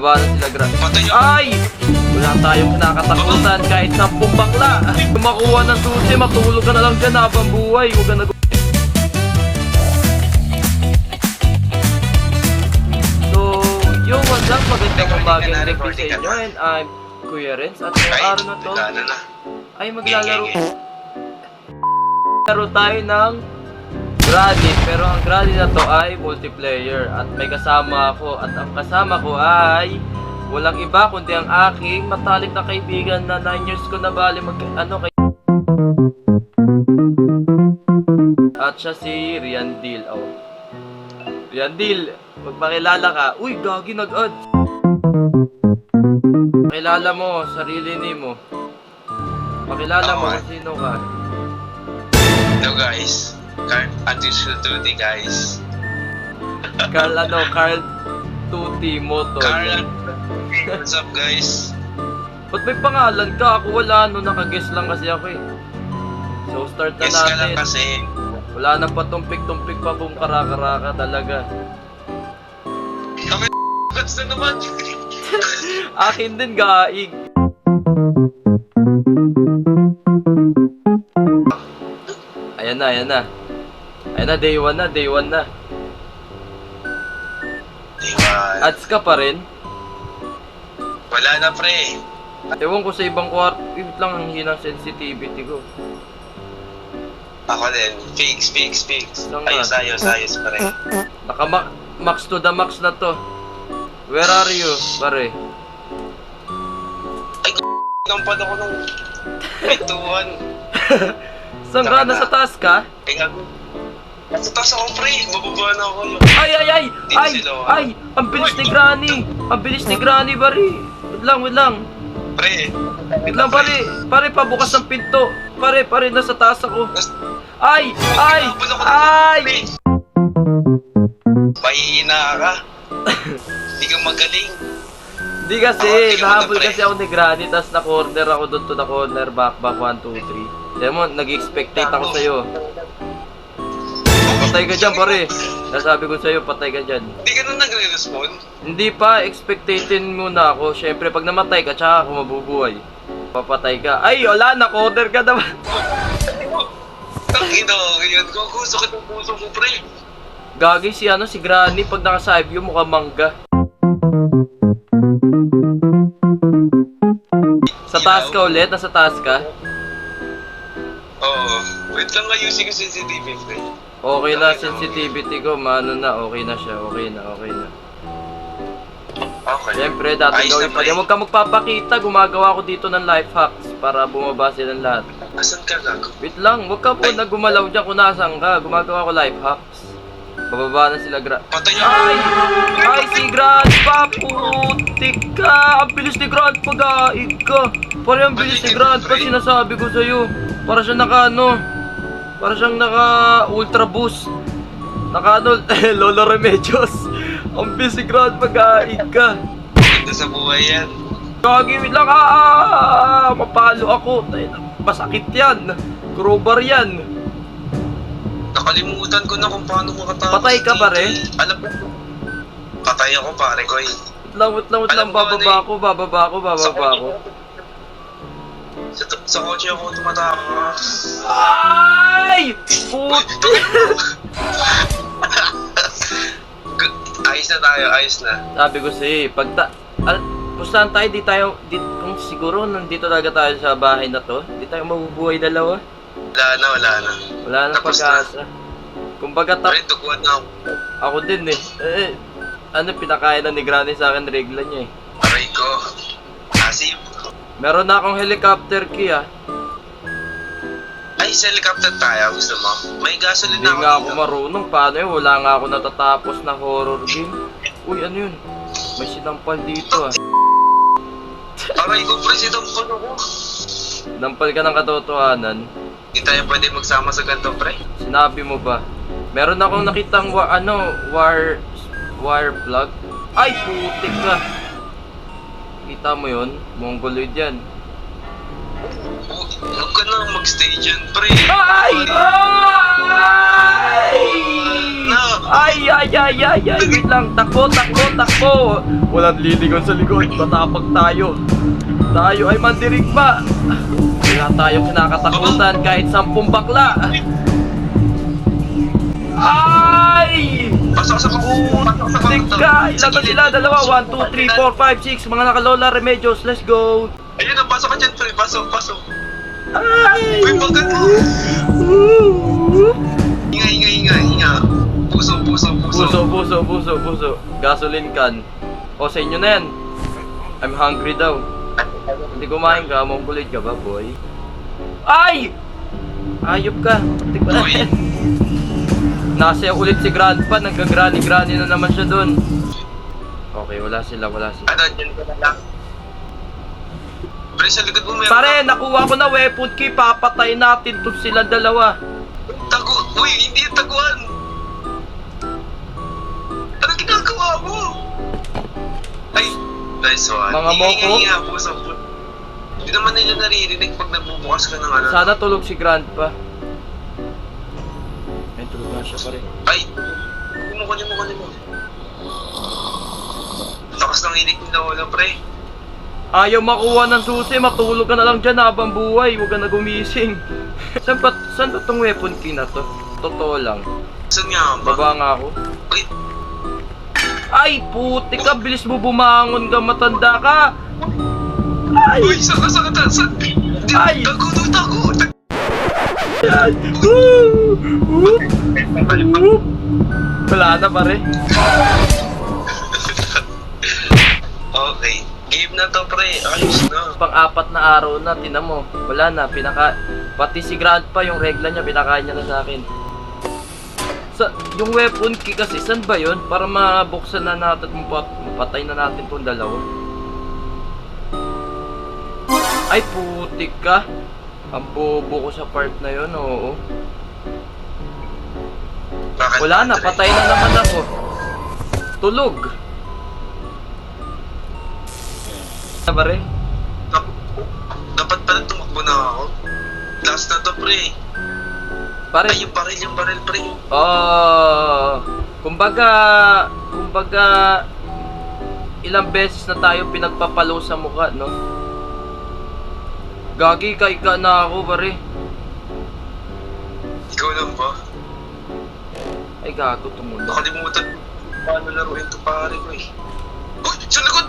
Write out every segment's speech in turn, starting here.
Wala sila Patay ako. Ay! Wala tayong kinakatakutan kahit 10 bakla. Kung makuha ng susi, matulog ka na lang dyan habang buhay. Huwag ka na... So, yung what's up? Magandang umagang gabi sa inyo. And I'm Kuya Renz. At ngayong araw na to, ay maglalaro. Laro tayo ng Granny, pero ang Granny na to ay multiplayer at may kasama ako at ang kasama ko ay walang iba kundi ang aking matalik na kaibigan na 9 years ko na bali kay at siya si Riandil. Oh. Riandil, magpakilala ka. Uy, gagi nag-add. Pakilala mo, sarili mo. Pakilala mo kung sino ka. Hello guys, Carl Unusual Duty guys. Carl Tuti Moto. Carl, what's up guys? Ba't may pangalan ka? Ako wala, nakaguess lang kasi ako eh. So start na Yes ka lang natin. kasi. Wala nang patumpik-tumpik pa kung karaka talaga. Kami gusto naman. Akin din gaig. Ayan na. Ayan na, day 1 na. Diwan. Ads ka pa rin? Wala na pre. Ewan ko sa ibang kwarto, wait lang ang hinang sensitivity ko. Ako din. Fix. Lang nga. Ayos pare. Max to the max na to. Where are you, pare? Ay, nampad ako ng pintuan. Saan ka? Nasa taas ka? Ay, gago. Nasa taas ako pre. Bababa na ako. Ay! Ang bilis ni Granny! Ang bilis ni Granny, pare! Wait lang. Pre. Wait lang, pare! Pare, pabukas ng pinto! Pare, nasa taas ako! Ay! Mahihina ka. Hindi ka magaling. Di kasi, nahabol kasi ako ni Granny, tapos na-corner ako doon to the corner, back, 1, 2, 3. Kaya mo, nag-expectate ako sa'yo. Patay ka dyan, pare. Nasabi ko sa'yo, patay ka dyan. Hindi ka na nagre-respond? Hindi pa, expectatin muna ako. Siyempre, pag namatay ka, tsaka ako mabubuhay. Papatay ka. Ay, wala, na-corner ka naman. Tangina, ganyan ko. Gusto ka ng puso mo, pre. Gagi si Granny, pag naka-side view, mukhang mangga. Sa taas ka ulit? Nasa taas ka? Oo. Wait lang, ayusin ko sensitivity, pre. Okay na, sensitivity ko, okay na siya, okay na. Okay. Siyempre, dati Ayos na, gawin pa pre. rin. Huwag ka magpapakita, gumagawa ako dito ng life hacks para bumaba silang lahat. Asan ka, gago? Wait lang, huwag ka po na gumalaw dyan kung nasan ka. Gumagawa ko life hacks. Bababa na sila Patay niya. Ay, si Grandpa, putik ka! Ang bilis ni Grandpa, gaig ka! Pare, ang bilis ni Grandpa, sinasabi ko sa'yo. Para siyang para siyang ultra boost. Lolo Remedios. Ang bilis ni Grandpa, gaig ka. Ganda sa buhay yan. Gagi, wait lang, mapalo ako. Masakit yan. Crowbar yan. Nakalimutan ko na kung paano makatapos. Patay ka, pare? Alam mo. Patay ako, pare ko. Wait lang, bababa ako. Sa kotse ako tumatakas. Ay! Puto! Ayos na. Sabi ko sa'yo, pustahan tayo, kung siguro nandito talaga tayo sa bahay na to, di tayo mabubuhay dalawa. Wala na. Wala nang Tapos pag-asa. Kumbaga, Pare, duguan na ako. ako din eh. Pinakain na ni Granny sa akin, regla niya eh. Aray ko. Asim. Meron na akong helicopter key ah. Ay, sa helicopter tayo. Gusto mo? May gasoline Hindi na ako nga ako dito. marunong. Paano yun? Wala nga ako natatapos na horror game. Uy, ano yun? May sinampal dito ah. Aray ko, pre. Sinampal ako. Nampal ka ng katotohanan. Hindi tayo pwede magsama sa ganito, pre. Sinabi mo ba? Meron akong nakitang wire plug. Ay, putik ka. Kita mo yun? Mongoloid yan. Huwag ka na mag-stay dyan, pre. Ay! Na! Ay, wait lang. Takbo. Walang liligon sa likod. Matapag tayo. Tayo ay mandirigma. Wala tayong kinakatakutan kahit 10 bakla. Ay! Pasok sa Tika! Ilan ba sila? Dalawa? 1, 2, 3, 4, 5, 6. Mga nakalola remedios. Let's go! Ayun na, pasok ka dyan, pre. Pasok. Ay! Uy, bagat mo. Hinga. Puso. Puso. Gasoline can. O, sa inyo na yan. I'm hungry daw. Hindi kumain ka, mongolid ka ba, boy? Ay! Ayop ka. Tik pa na. Uy. Nasa ulit si Grandpa, nagka-granny na naman siya dun. Okay, wala sila. Ano, dyan ka na lang. Pre, sa likod mo meron. Pare, nakuha ko na weapon key, papatay natin to silang dalawa. Tago. Uy, hindi yung taguan. Ano ginagawa mo? Ay, nice one. Mga moko? Hinga, puso. Hindi naman nila naririnig pag nagbubukas ka ng ano. Sana tulog si Grandpa. Ay, tulog na siya pare. Ay! Kunin mo. Lakas ng inig ng wala, pre. Ayaw makuha ng susi, matulog ka na lang dyan habang buhay, huwag ka na gumising. Saan ba tong weapon key na to? Totoo lang. Saan nga ba? Baba nga ako. Uy! Ay, puti ka, bilis mo bumangon ka, matanda ka. Ay! Uy! Saan ka? Ay! Tago! Ay! Whoop! Whoop! Wala na pare. Okay. Game na to, pre. Ayos na. Pang-4 na araw na, tinan mo. Wala na, pati si Grandpa, yung regla niya, pinakain niya na sa akin. Yung weapon key kasi, saan ba yun? Para mabuksan na natin, mapatay na natin tong dalawa. Ay, putik ka. Ang bobo ko sa part na yun, oo. Bakit, Wala na, pre? patay na naman ako. Tulog. Na ba rin? Dapat pala tumakbo na ako. Last na to, pre. Pare, Ay, yung baril, pre. kumbaga, ilang beses na tayo pinagpapalo sa mukha, no? Gagi, ka na ako, pare. Ikaw lang ba? Ay, gago, tumulong. Nakalimutan paano laruin to, pare ko eh. Uy! Sa likod!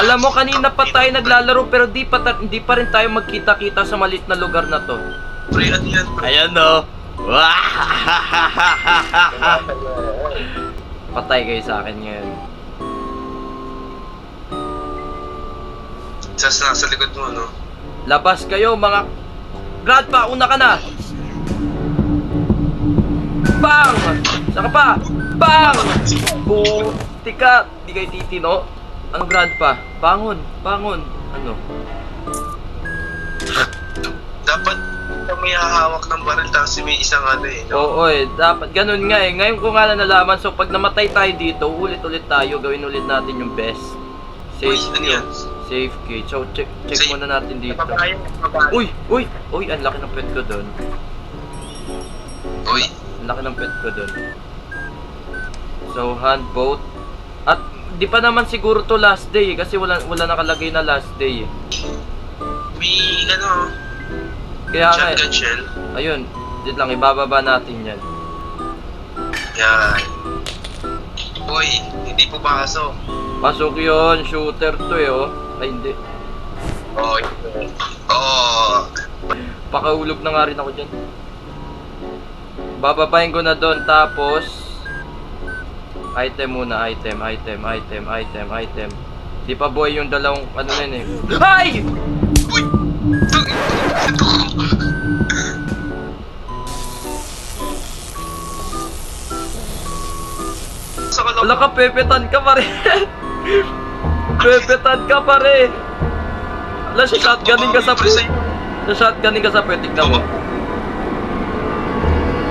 Alam mo, kanina pa tayo naglalaro, pero hindi pa rin tayo magkita-kita sa maliit na lugar na to. Pre, ano yan, pre? Ayan, no? Patay kayo sa akin ngayon. Nasa likod mo, no? Labas kayo, mga... Grandpa, una ka na! Bang! Saka pa! Bang! Buti ka! Di kayo titino. Ano, Grandpa? Bangon! Ano? Dapat may hahawak ng baril tapos may isang ano eh, no? Oo dapat. Ganun nga eh. Ngayon ko nga lang nalaman. So, pag namatay tayo dito, ulit-ulit tayo. Gawin ulit natin yung best. Uy, Safe ano key. yan? Safe key. So, check Safe. muna natin dito. Babae. Uy! Ang laki ng pet ko doon. Uy, Ang laki ng pet ko doon. So, handboat. At di pa naman siguro to last day eh, kasi wala nakalagay na last day eh. may ano, Kaya nga shotgun shell. ayun, dito lang ibababa natin yan. Yan. Uy, hindi po pasok. Pasok yun, shooter to eh oh. Ay hindi, Oo. pakahulog na nga rin ako dyan. Bababayin ko na doon, tapos item muna, item. Di pa boy yung dalawang ano na yun eh. Ay! Uy! Ito ko. Sa kalap. Wala ka, pepetan ka pare. Pepetan ka pare. Wala, shotgunning ka sa puwet. Shotgunning ka sa puwet, tignan mo.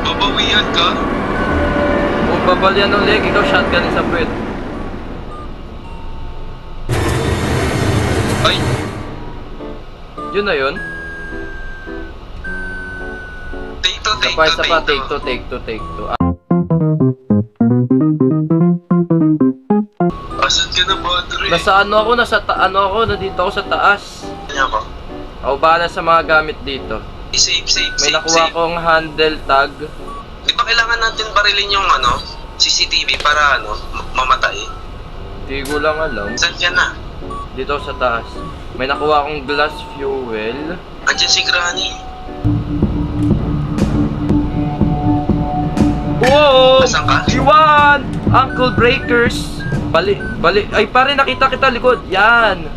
Babawian ka? Kung babalyan ng leg, ikaw shotgunning sa puwet. Ay! Yun na yun. Dito take Isa two, pa, take two. take two. Asan ka na, Padre? Nasa ano ako, nandito ako sa taas. Kanya ko. Ako bahala sa mga gamit dito. Safe. May nakuha akong handle tag. Di ba kailangan natin barilin yung CCTV para mamatay? Di ko lang alam. Saan ka na? Dito ako sa taas. May nakuha akong glass fuel. Andiyan si Granny. Wow! Asan ka? Iwan! Uncle Breakers! Bali. Ay, pare, nakita kita likod. Yan.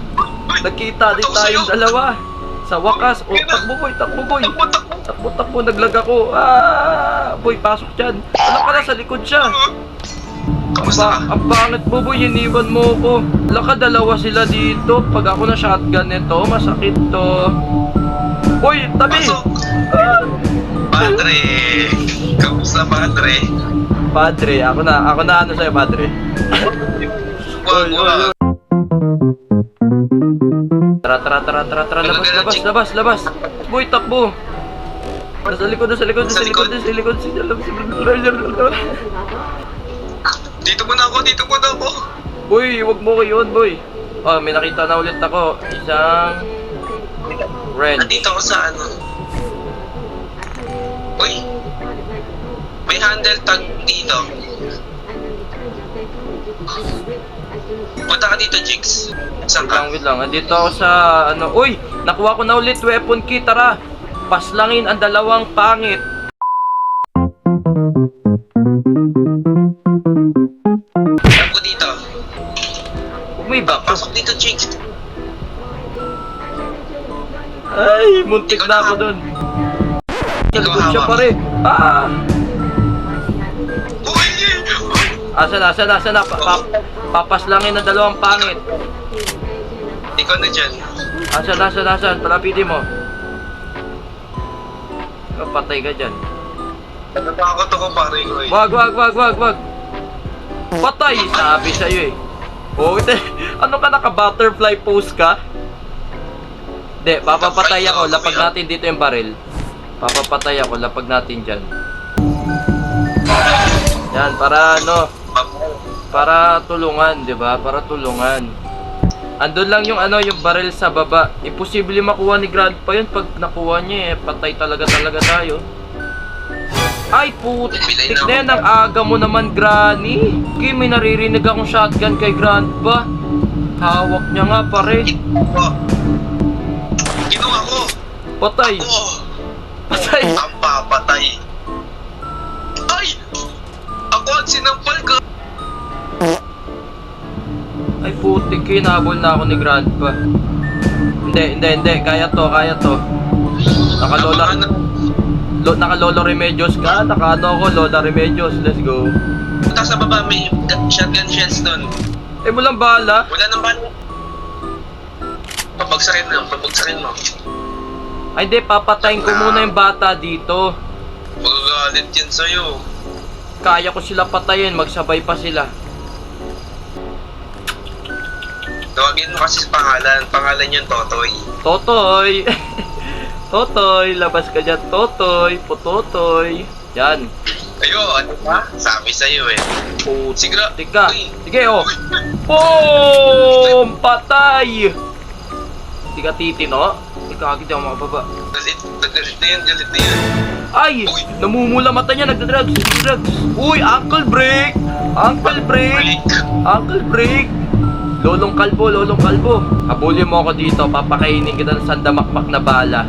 Nagkita din tayong dalawa. Sa wakas. Oh, takbo boy. Takbo. Naglag ako. Boy, pasok dyan. Ano ka na, sa likod siya. Kamusta ka? Ang pangit mo, boy. Iniwan mo ko. Laka, dalawa sila dito. Pag ako na shotgun nito, masakit to. Boy, tabi! Pasok! Padre! Kamusta, Padre? Padre, ako na ano sa'yo, Padre. Wag. Tara, labas. Boy, takbo. Nasa likod. Dito muna ako. Boy, wag mo ko yun, boy. Oh, may nakita na ulit ako. Isang wrench. Nandito ako sa Uy! May handle tag dito. Punta ka dito, Jigs. Saan ka? Wait lang. Andito ako sa Uy! Nakuha ko na ulit weapon key. Tara. Paslangin ang dalawang pangit. Saan ko dito? Huwag mo iba. Pasok dito, Jigs. Ay, muntik na ako dun. Nalikod siya, pare. Uy! Asan na? Papaslangin ang dalawang pangit. Ikaw na dyan. Asan? Palapitin mo. Patay ka dyan. Natatakot ako, pare ko eh. Wag. Patay, sabi sa'yo eh. Oh, ano ka, naka-butterfly pose ka? Hindi, papapatay ako. Lapag natin dito yung baril. Papapatay ako, lapag natin dyan. Yan, para para tulungan, di ba? Para tulungan. Andun lang yung yung baril sa baba. Imposible makuha ni Grandpa yun. Pag nakuha niya patay talaga tayo. Ay, putik na yan. Ang aga mo naman, Granny. Okay, may naririnig akong shotgun kay Grandpa. Hawak niya nga, pare. Ginawa ko. Patay. Patay. Ang papatay. Ay! Ako ang sinampal ko. Ay, putik, hinabol na ako ni Grandpa. Hindi. Kaya to. Naka Lolo Remedios ka. Naka ako, Lola Remedios. Let's go. Punta sa baba, may shotgun shells doon. Eh, walang bala. Wala nang bala. Pabagsakin mo. Ay, hindi. Papatayin ko muna yung bata dito. Magagalit yan sa'yo. Kaya ko sila patayin. Magsabay pa sila. Tawagin mo kasi pangalan. Pangalan yun, Totoy. Totoy. Totoy. Labas ka dyan. Totoy. Putotoy. Yan. Ayo, ano pa? Sabi sa'yo eh. Putik ka. Uy. Sige, oh. Boom! Patay! Hindi ka titino. Ikakit ako makababa. Galit na yan. Ay! Uy. Namumula mata niya. Nagdadrugs. Uy! Uncle Break! Uncle Break! Lolong kalbo. Habulin mo ako dito. Papakainin kita ng sandamakmak na bala.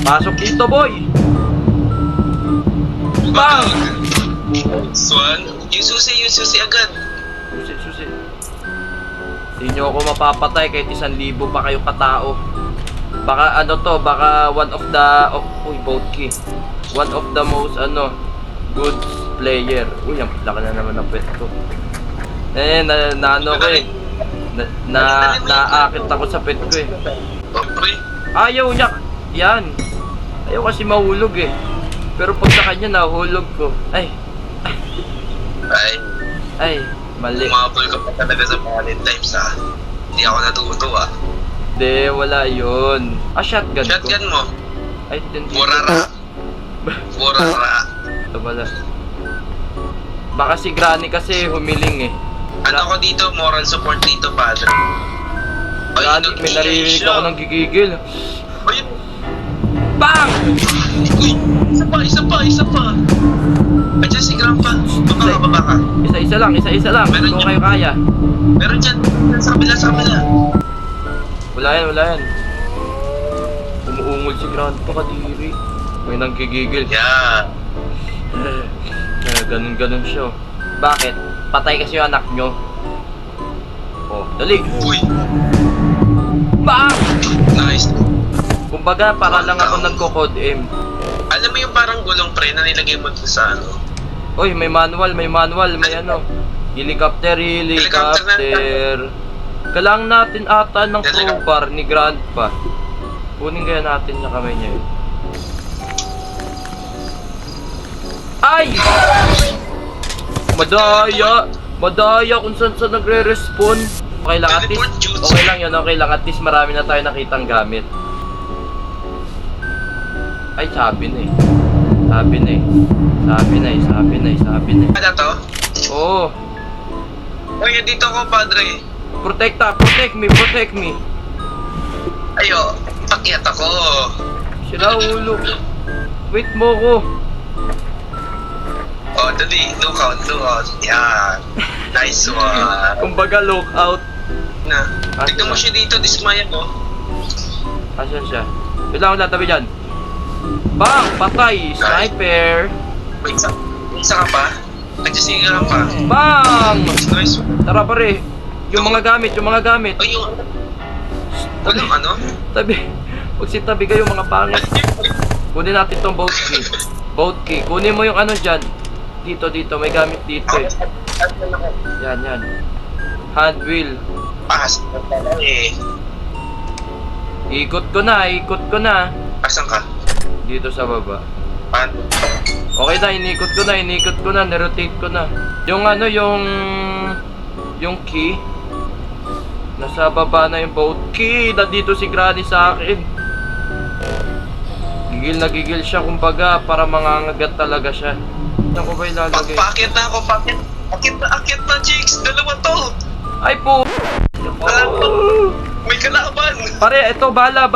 Pasok dito, boy! Bang! Swan, yung susi agad. Susi. Hindi nyo ako mapapatay kahit 1,000 pa kayo katao. Baka baka one of the boat key. One of the most good player. Uy, ang laki na naman ng pet ko. Naakit ako sa pet ko eh. Pre, Ayaw niya. Yan. Ayaw kasi mahulog eh. Pero pag sa kanya nahulog ko. Ay, mali. umabol ka pa talaga sa Valentine's ha. Hindi ako natutuwa. Hindi, wala yun. Shotgun ko. Shotgun mo. Ay, hindi. Murara. Murara. Ito pala. Baka si Granny kasi humiling eh. Ano ko dito, moral support dito, padre. Ay, Granny, may naririnig ako ng gigigil. Ay, Bang! uy, isa pa. Andiyan si Grandpa. Baba ka. Isa-isa lang. Meron Kung dyan. kayo kaya. Meron dyan, sa kabila. Wala yan. Umuungol si Grandpa kadiri. May nanggigigil. Yeah. Ganun siya. Bakit? Patay kasi yung anak nyo. Oh, dali. Uy, Bang! nice. Kumbaga, para lang ako nagko-code M. Alam mo yung parang gulong pre na nilagay mo dun sa ano? Oy, may manual, may ano. Helicopter. Kailangan natin ata ng crowbar ni Grandpa. Kunin kaya natin sa kamay niya yun. Ay! Madaya kung saan nagre-respawn. Okay lang, at least, okay lang yun, at least marami na tayo nakitang gamit. Ay, sabi na eh. Ano to? Oo. Uy, dito ako, padre. Protect me. Ayo, pakyat ako. Sira ulo. Wait mo ko. Oh, dali, look out. Yan. Nice one. Kumbaga lookout. Na. Tignan mo siya dito, dismaya mo. Asan siya? Wait lang, tabi dyan. Bang! Patay! Sniper! May isa ka pa? Nagsisiga ka pa? Bang! Nice one. Tara pare. Yung mga gamit. Ay, yung walang ano? Tabi. Huwag si tabi kayo mga pangit. Kunin natin tong boat key. Kunin mo yung ano dyan. Dito. May gamit dito eh. Yan. Hand wheel. Pakas na eh. Ikot ko na. Asan ka? Dito sa baba. Paano? Okay na, inikot ko na, nirotate ko na. Yung ano, yung key. Nasa baba na yung boat key. Nandito si Granny sa akin. Gigil siya kumbaga para mangangagat talaga siya. Saan ko ba ilalagay? Pakit na ako, pakit. Akit na, Jigs. Dalawa to. Ay po! May kalaban. Pare, ito, bala.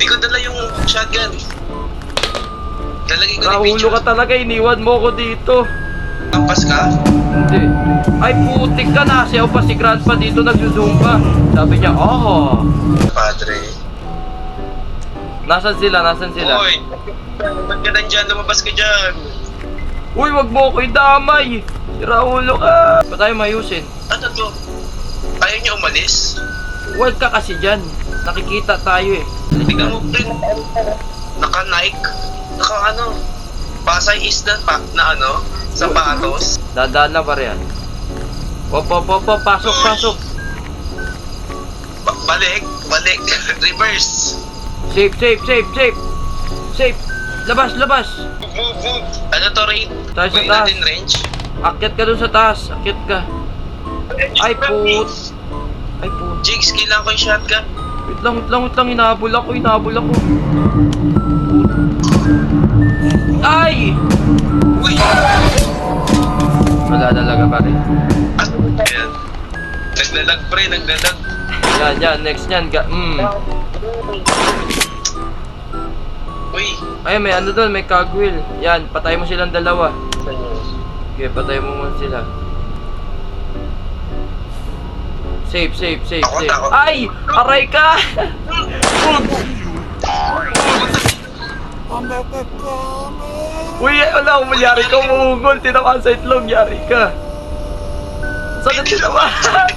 Di ko dala yung shotgun. Lalagay ko na yung Nahulo picture. ka talaga, iniwan mo ko dito. Lampas ka? Hindi. Ay putik ka na, siyaw pa si Grandpa dito nagsusumba. Sabi niya, oh. Padre. Nasaan sila? Uy, ba't ka nandyan? Lumabas ka dyan. Uy, wag mo ko idamay. Sira ulo ka. Pa tayo mayusin. Ano to? Ayaw niya umalis? Huwag ka kasi dyan. Nakikita tayo eh. Tignan mo, pre. Naka-Nike. Naka-ano. Pasay isda pa na ano? Sapatos. Dadaan na pare yan. Pasok. Balik. Reverse. Safe. Labas. Move. Ano to, raid? Tayo sa Pwede taas. natin range? Akyat ka dun sa taas. Akyat ka. Ay put. Jigs, kailangan ko yung shotgun. Wait lang. Inahabol ako. Ay! Uy! Wala talaga pare. Ayan. Naglalag, pre. Yan. Next yan. Uy! Ay, may ano doon. May cogwheel. Yan. Patay mo silang dalawa. Okay, patay mo muna sila. Safe. Takot. Ay! Aray ka! Uy, wala akong yari ka. Umungol. Tinamaan sa itlog. Yari ka. Saan na tinamaan?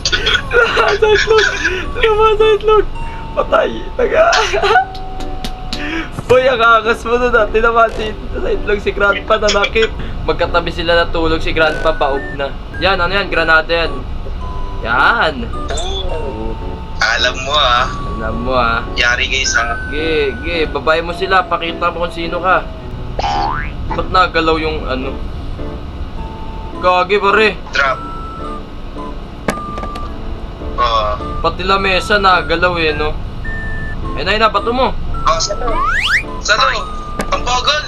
Tinamaan sa itlog. Patay. Uy, ang kakas mo na. Tinamaan sa itlog si Grandpa na nakip. Magkatabi sila natulog si Grandpa. Baog na. Yan, ano yan? Granada yan. Yan. Alam mo ah. Alam mo ah. Yari guys ha. Ge, babae mo sila. Pakita mo kung sino ka. Ba't nagalaw yung ano? Gagi pare. Drop. Oh. Pati lamesa nagalaw eh no. Ayun na, bato mo. Oh, sano? Sano? Ang bagal!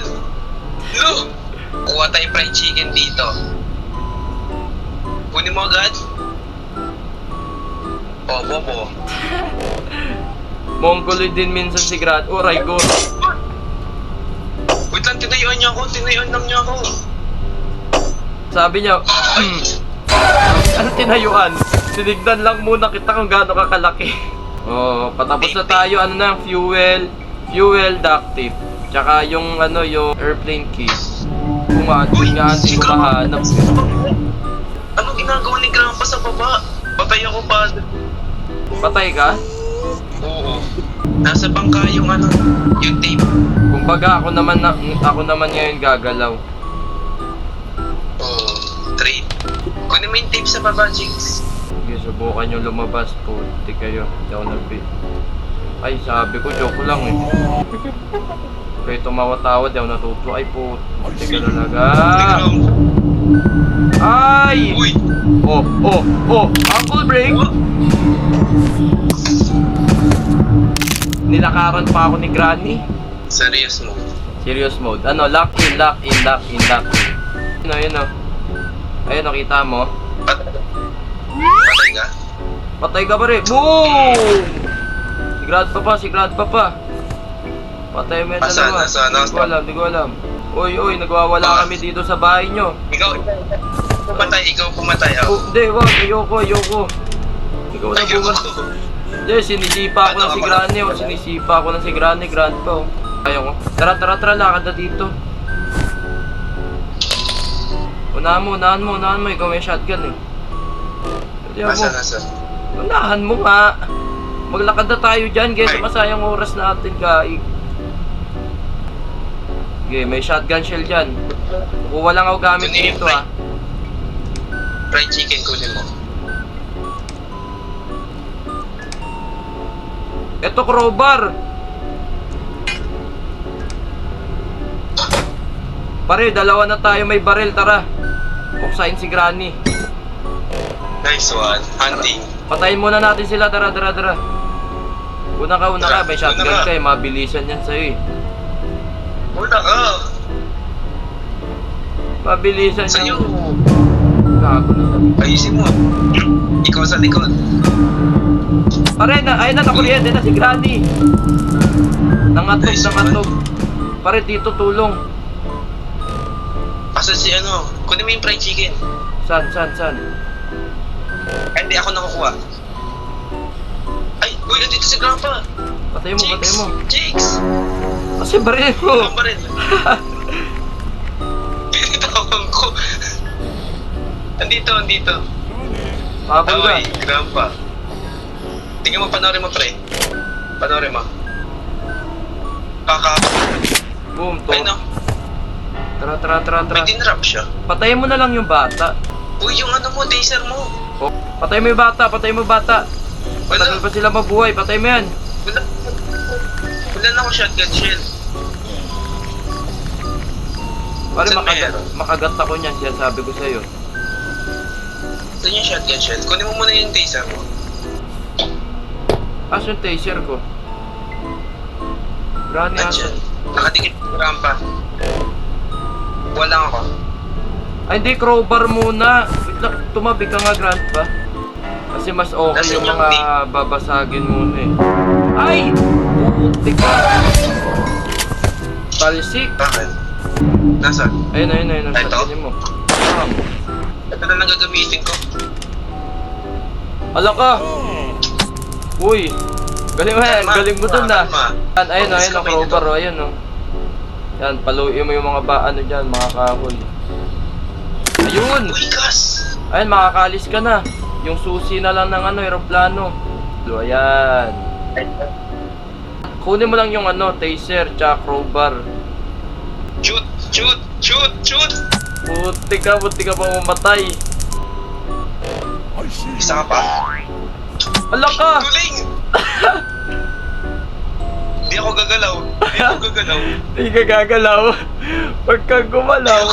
Lo! Kuha tayo fried chicken dito. Kunin mo agad? Oh, bobo. Mongoloid din minsan si Grad. Oray ko. Wait lang, tinayuan niya ako. Tinayuan lang niya ako. Sabi niya, ano tinayuan? Tinignan lang muna kita kung gaano kakalaki. Oh, patapos na tayo. Ano na, fuel, duct tape. Tsaka yung ano, yung airplane key. Kung nga, hindi ko mahanap. Ano ginagawa ni Grandpa sa baba? Patay ako pa. Patay ka? Oo. Nasa bangka yung ano, yung tape. Kumbaga ako naman ngayon gagalaw. Oo. Trade. Kunin mo yung tape sa baba, Jigs. Sige, subukan nyo lumabas. Puti kayo. Hindi ako nag-bait. Ay, sabi ko, joke lang eh. Kayo tumawa-tawa, di ako natuto. Ay, puti ka talaga. Ay! Uy! Oh! Uncle break! Nilakaran pa ako ni Granny. Serious mo. Serious mode. Ano, lock in. Ayun o. Ayun, nakita mo. Patay ka? Patay ka pa rin. Boom! Si Grandpa pa. Patay mo yung dalawa. Nasaan? Di ko alam. Oy, nagwawala kami dito sa bahay nyo. Ikaw pumatay. Oh, hindi, wag. Ayoko. Ikaw na bunga. Hindi, sinisipa ako ng si Granny. Sinisipa ako ng si Grandpa. Ayaw ko. Tara, lakad na dito. Unahan mo. Ikaw may shotgun eh. Nasaan? Unahan mo nga. Maglakad na tayo dyan, kaya masayang oras natin, kaig. Okay, may shotgun shell dyan. Kuha lang ako gamit dito, ha. Fried chicken kunin mo. Ito, crowbar. Pare, dalawa na tayo, may baril, tara. Buksain si Granny. Nice one. Hunting. Patayin muna natin sila, tara. Una ka, may shotgun Una ka. ka eh, mabilisan yan sa'yo eh. Una ka. Mabilisan Sa'yo. yan. Gago na sabi. Ayusin mo. Ikaw sa likod. Pare, ayun na, nakuryente na si Granny. Nangatog. Pare, dito tulong. Asa si ano? Kunin mo yung fried chicken. San? Ay, hindi ako nakukuha. Ay, uy, andito si Grandpa. Patay mo. Jigs. Kasi baril mo. Ano ba rin? Pinitawan ko. Andito. Habol ka. Ay, Grandpa. Tingnan mo, panoorin mo, pre. Panoorin mo. Boom, to. Ay, no. Tara. May dinrap siya. Patayin mo na lang yung bata. Uy, yung ano mo, taser mo. Oh, patay mo yung bata. Matagal pa sila mabuhay. Patay mo yan. Wala na ako shotgun shell. Pare, Saan meron? makagat ako niyan. Siya sabi ko sa'yo. Saan yung shotgun shell? Kunin mo muna yung taser mo. As yung taser ko. Granny Nandiyan. aso. Nakadikit sa rampa. Wala ako. Ay, hindi. Crowbar muna. Wait lang. Tumabi ka nga, Grandpa. Kasi mas okay Nasaan yung yung mga babasagin muna eh. Ay! Putik ka! Talsik! Bakit? Nasaan? Ayun. Ito? Sabihin mo. Ito na lang gagamitin ko. Ala ka! Uy! Galing mo dun na. Ayun ang crowbar o. Ayun o. Yan, paluin mo yung mga ano dyan, mga kahoy. Ayun! Uy, gas! Ayun, makakalis ka na. Yung susi na lang ng aeroplano. Ayan. Kunin mo lang yung taser, tsaka crowbar. Shoot! Puti ka pa umatay. Isa ka pa. Ala ka! Tuling! Hindi ako gagalaw. Hindi ka gagalaw. Huwag kang gumalaw.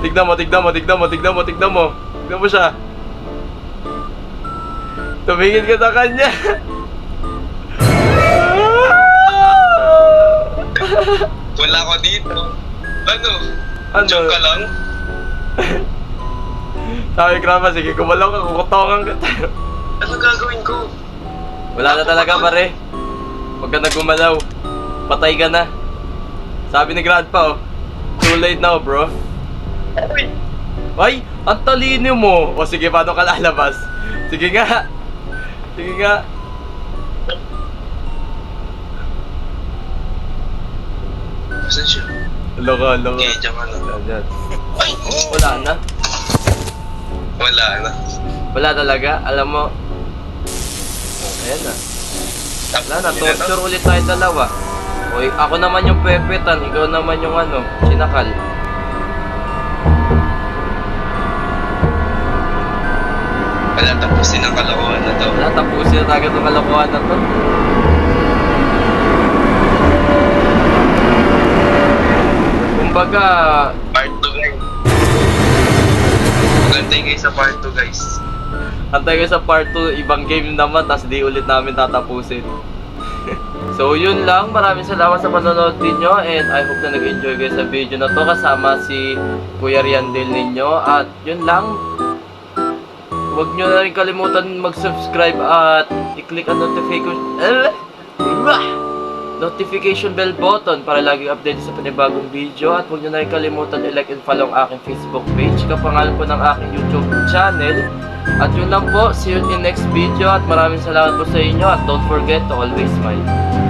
Tignan mo siya. Tumingin ka sa kanya. Wala ko dito. Ano? Ano? Joke ka lang? Sabi Grandpa, sige kumalaw ka, kukutokan ka. Ano gagawin ko? Wala na talaga pare. Huwag ka na gumalaw. Patay ka na. Sabi ni Grandpa, oh. Too late now, bro. Uy! Ay, ang talino mo. O sige, paano ka lalabas? Sige nga. Sige nga. Saan siya? Loko. Okay, diyan ka na. Ayan. Ay! Wala na. Wala na. Wala talaga. Alam mo. Ayan na. Wala na. Torture ulit tayo dalawa. Oy, ako naman yung pepetan. Ikaw naman yung ano, sinakal. Wala, tapusin ang kalokohan na to. Wala, tapusin na agad ang kalokohan na to. Kumbaga, Part 2 guys. Magantay kayo sa part 2 guys. antay kayo sa part 2, ibang game naman, tas di ulit namin tatapusin. So yun lang, maraming salamat sa panonood ninyo and I hope na nag-enjoy kayo sa video na to kasama si Kuya Riandel ninyo. At yun lang, huwag nyo na rin kalimutan mag-subscribe at i-click ang notification bell button para laging update sa panibagong video. At huwag nyo na rin kalimutan i-like and follow ang aking Facebook page, kapangalan po ng aking YouTube channel. At yun lang po, see you in next video at maraming salamat po sa inyo at don't forget to always smile.